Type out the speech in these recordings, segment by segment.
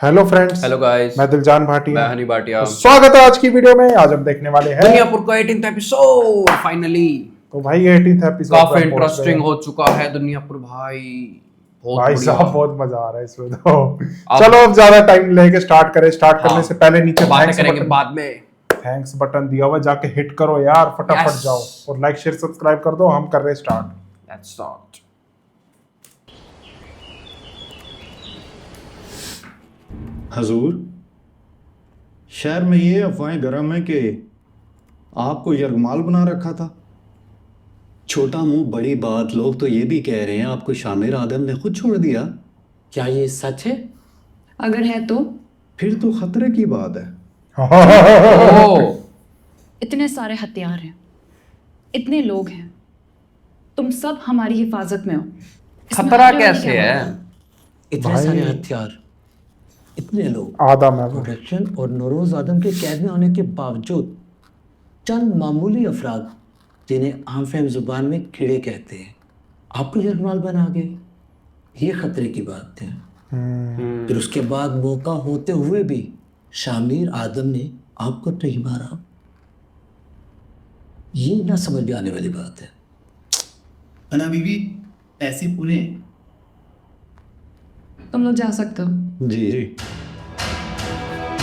Hello friends, hello guys, मैं दिलजान भाटिया। मैं हनी भाटिया। तो स्वागत है आज की वीडियो में। आज हम देखने वाले हैं दुनियापुर का 18th एपिसोड फाइनली। तो भाई 18th एपिसोड काफी पर पहुंच गए। इंटरेस्टिंग हो चुका है दुनियापुर भाई, बहुत भाई बढ़िया। साहब बहुत मजा आ रहा है इसमें तो। अब चलो अब ज्यादा टाइम लेके स्टार्ट करें। स्टार्ट करने हाँ, से पहले नीचे बातें करेंगे बाद में। थैंक्स बटन दिया हुआ, जाके हिट करो यार, फटाफट Yes. जाओ और लाइक शेयर सब्सक्राइब कर दो। हम कर रहे हैं स्टार्ट। Let's start. हजूर, शहर में ये अफवाहें गर्म है कि आपको यरगमाल बना रखा था। छोटा मुंह बड़ी बात। लोग तो ये भी कह रहे हैं आपको शामिर आदम ने खुद छोड़ दिया। क्या ये सच है? अगर है तो फिर तो खतरे की बात है। ओ, इतने सारे हथियार हैं, इतने लोग हैं, तुम सब हमारी हिफाजत में हो। इसमें खतरा खतरे वाली कैसे क्या है? बात इतने भाई। सारे हथियार, इतने लोग, आदम है वो। प्रोटेक्शन और नौरोज आदम के कैद में होने के बावजूद चंद मामूली अफराद जिन्हें आम फहम जुबान में कीड़े कहते हैं आपको यरगमाल बना गए। ये खतरे की बात है। फिर उसके बाद मौका होते हुए भी शामिर आदम ने आपको नहीं मारा। ये ना समझ में आने वाली बात है। अना बीबी ऐसी पुणे तुम लोग जा सकते हो। जी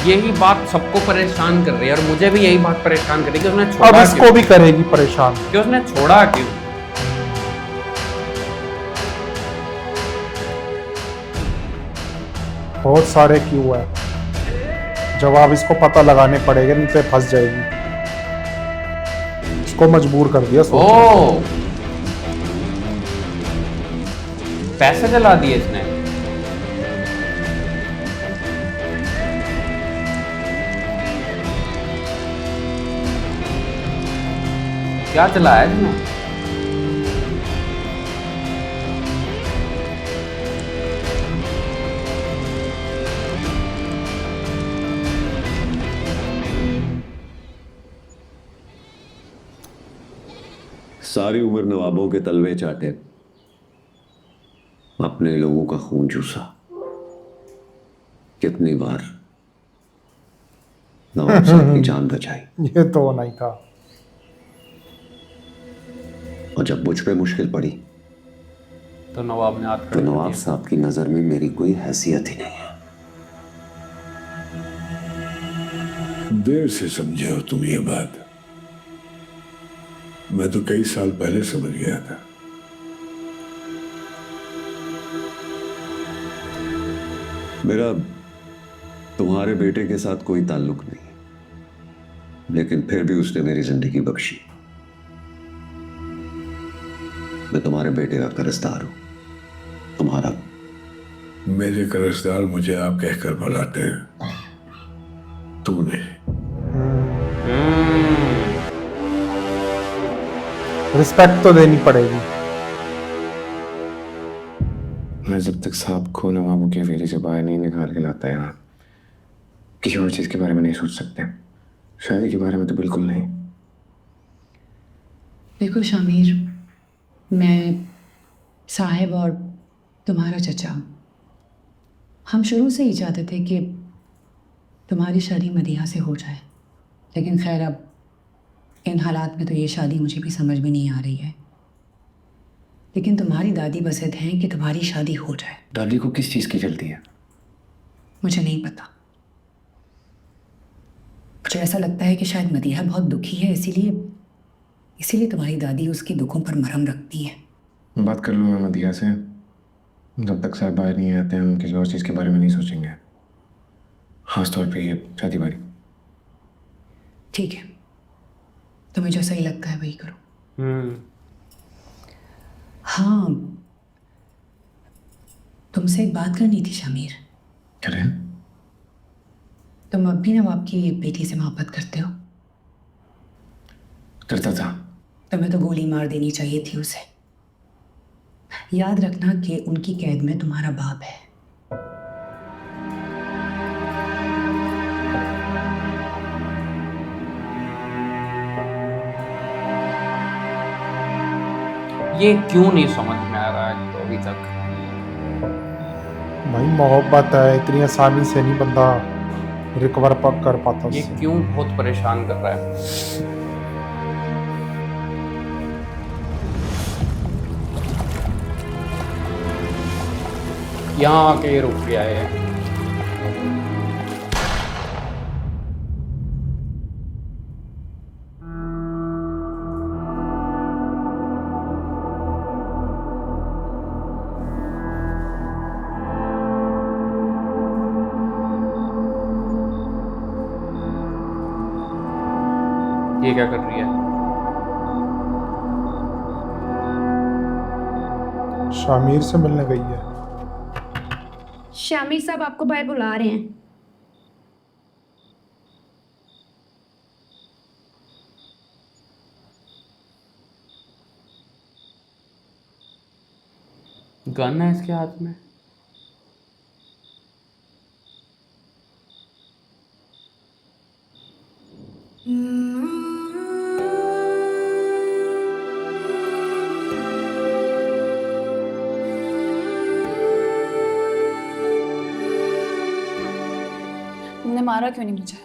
यही बात सबको परेशान कर रही है और मुझे भी यही बात परेशान कर रही है कि उसने अब छोड़ा इसको क्यों? भी करेगी परेशान। कि उसने छोड़ा क्यों? बहुत सारे क्यों है, जवाब इसको पता लगाने पड़ेगा, नहीं तो फंस जाएगी। इसको मजबूर कर दिया सोचने ओ, पे। पैसे जला दिए इसने। क्या चलाया इसने? सारी उम्र नवाबों के तलवे चाटे, अपने लोगों का खून चूसा। कितनी बार नवाब साहब की जान बचाई, ये तो होना ही था। और जब मुझ पे मुश्किल पड़ी तो नवाब ने हाथ तो खड़े कर नवाब दिए। साहब की नजर में मेरी कोई हैसियत ही नहीं है। देर से समझे हो तुम ये बात। मैं तो कई साल पहले समझ गया था। मेरा तुम्हारे बेटे के साथ कोई ताल्लुक नहीं, लेकिन फिर भी उसने मेरी जिंदगी बख्शी। मैं तुम्हारे बेटे का कर्जदार हूं, तुम्हारा। मेरे कर्जदार मुझे आप कहकर बुलाते हैं, तूने। रिस्पेक्ट तो देनी पड़ेगी। मैं जब तक साहब को नवाबों की हवेली से बाहर नहीं निकाल के लाता यहाँ, किसी और चीज़ के बारे में नहीं सोच सकते। शादी के बारे में तो बिल्कुल नहीं। देखो शामिर, मैं, साहिब और तुम्हारा चचा, हम शुरू से ही चाहते थे कि तुम्हारी शादी मदीहा से हो जाए, लेकिन खैर अब इन हालात में तो ये शादी मुझे भी समझ में नहीं आ रही है। लेकिन तुम्हारी दादी बसद हैं कि तुम्हारी शादी हो जाए। दादी को किस चीज़ की जल्दी है? मुझे नहीं पता, मुझे ऐसा लगता है कि शायद मदीहा बहुत दुखी है, इसीलिए तुम्हारी दादी उसके दुखों पर मरहम रखती है। मैं बात कर लूँगा मदिया से। जब तक साहब बाहर नहीं आते हम किसी और चीज़ के बारे में नहीं सोचेंगे, खास तौर पे ये शादी बारी। ठीक है, तुम्हें जो सही लगता है वही करो। हाँ, तुमसे एक बात करनी थी शामिर। करें? तुम अब भी नवाब की बेटी से मोहब्बत करते हो? करता था। तुम्हें तो गोली मार देनी चाहिए थी उसे। याद रखना कि उनकी कैद में तुम्हारा बाप है। ये क्यों नहीं समझ में आ रहा है तो अभी तक? भाई मोहब्बत है, इतनी आसानी से नहीं बंदा रिकवर कर पाता ये उससे। क्यों बहुत परेशान कर रहा है? यहाँ आके ये रुक गया है। ये क्या कर रही है? शामिर से मिलने गई है। शामिर साहब आपको बाहर बुला रहे हैं। गन है इसके हाथ में। तुमने मारा क्यों नहीं मुझे?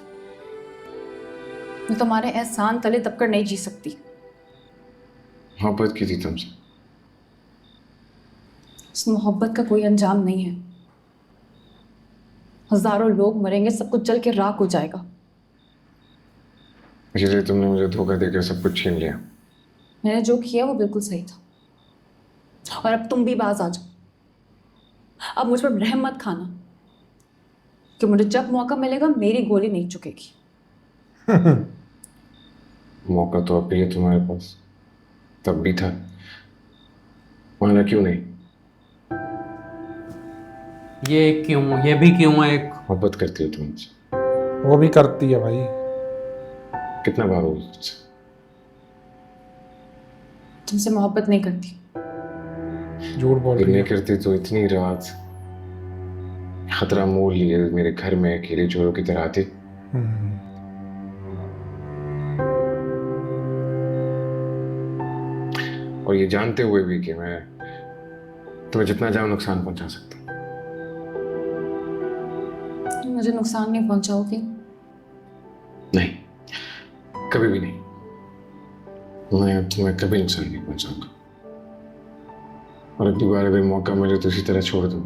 मैं तुम्हारे एहसान तले दबकर नहीं जी सकती। मोहब्बत की थी तुमसे। इस मोहब्बत का कोई अंजाम नहीं है। हजारों लोग मरेंगे, सब कुछ जल के राख हो जाएगा। इसलिए तुमने मुझे धोखा देकर सब कुछ छीन लिया। मैंने जो किया वो बिल्कुल सही था। और अब तुम भी बाज आ जाओ। अब मुझ पर रहम मत खाना कि मुझे जब मौका मिलेगा मेरी गोली नहीं चुकेगी। मौका तो अब भी है तुम्हारे पास, तब भी था, माना क्यों नहीं? ये भी क्यों है? एक मोहब्बत करती हो तुम मुझसे। वो भी करती है भाई। कितना बार हो तुझसे? तुमसे मोहब्बत नहीं करती। झूठ बोल अगर रही नहीं है। करती तो इतनी रात खतरा मोल लिए मेरे घर में अकेले चोरों की तरह आती। और ये जानते हुए भी कि मैं तुम्हें जितना चाहूं नुकसान पहुंचा सकता हूं। तुम मुझे नुकसान नहीं पहुंचाओगे? नहीं, कभी भी नहीं। मैं तुम्हें कभी नुकसान नहीं पहुंचाऊंगा। और अगली बार अगर मौका मिले तो इसी तरह छोड़ दूं।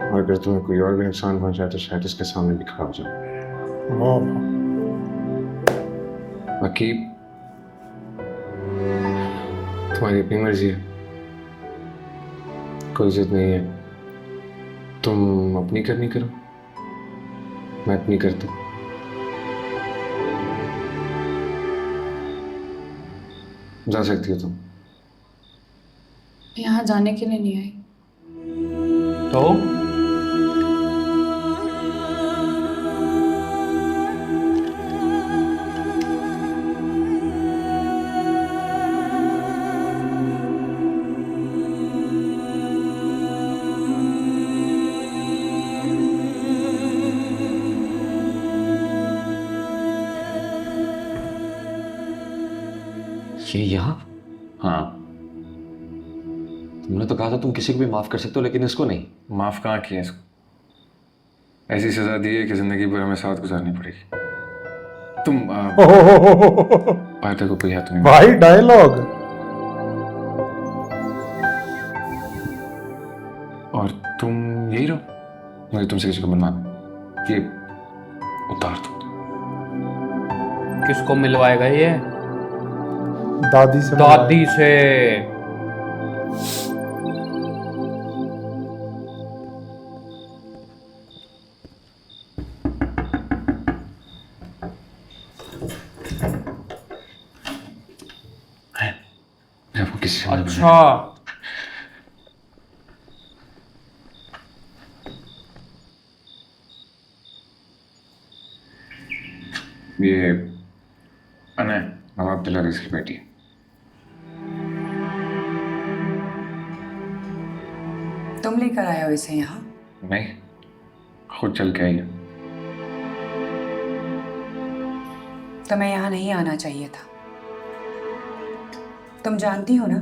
और अगर तुम्हें कोई और भी नुकसान पहुंचाए तो शायद इसके सामने भी खड़ा हो जाऊं। वाह वाह। बाकी तुम्हारी अपनी मर्जी है, कोई जिद नहीं है। तुम अपनी करनी करो, मैं अपनी करता हूं। जा सकती हो तुम। मैं यहाँ जाने के लिए नहीं आई। तो ये यहाँ? हाँ, तुमने तो कहा था तुम किसी को भी माफ कर सकते हो लेकिन इसको नहीं। माफ कहाँ किया इसको? ऐसी सजा दी है कि जिंदगी भर हमें साथ गुजारनी पड़ेगी। तुम पार्था को कोई हाथ नहीं। भाई डायलॉग। और तुम यही रहो, मुझे तुमसे किसी को बनवाना। ये उतार दो। किसको मिलवाएगा ये? दादी से दादी से। वो किसी अच्छा, ये अना नवाब दिला रईस की बेटी है। तुम लेकर आए हो इसे यहाँ? नहीं, खुद चल के आई है। तुम्हें यहाँ नहीं आना चाहिए था। तुम जानती हो ना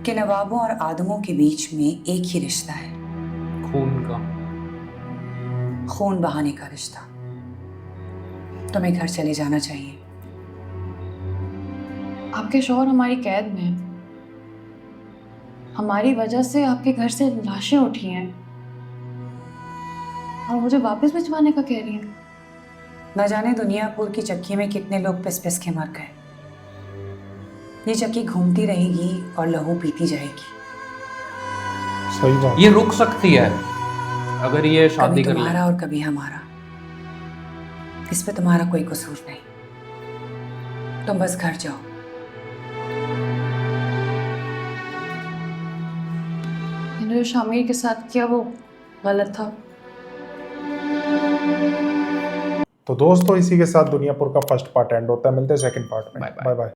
कि नवाबों और आदमों के बीच में एक ही रिश्ता है, खून का। खून बहाने का रिश्ता। तुम्हें घर चले जाना चाहिए। आपके शौहर हमारी कैद में हैं। हमारी वजह से आपके घर से लाशें उठी हैं और मुझे वापस भिजवाने का कह रही हैं। न जाने दुनियापुर की चक्की में कितने लोग पिस पिस के मर गए। ये चक्की घूमती रहेगी और लहू पीती जाएगी। सही बात। ये रुक सकती है अगर ये शादी कभी कर ले। तुम्हारा और कभी हमारा। इस पे तुम्हारा कोई कसूर नहीं। तुम बस घर जाओ। मैंने जो शामिर के साथ किया वो गलत था। तो दोस्तों इसी के साथ दुनियापुर का फर्स्ट पार्ट एंड होता है। मिलते हैं सेकंड पार्ट में। Bye bye. Bye bye.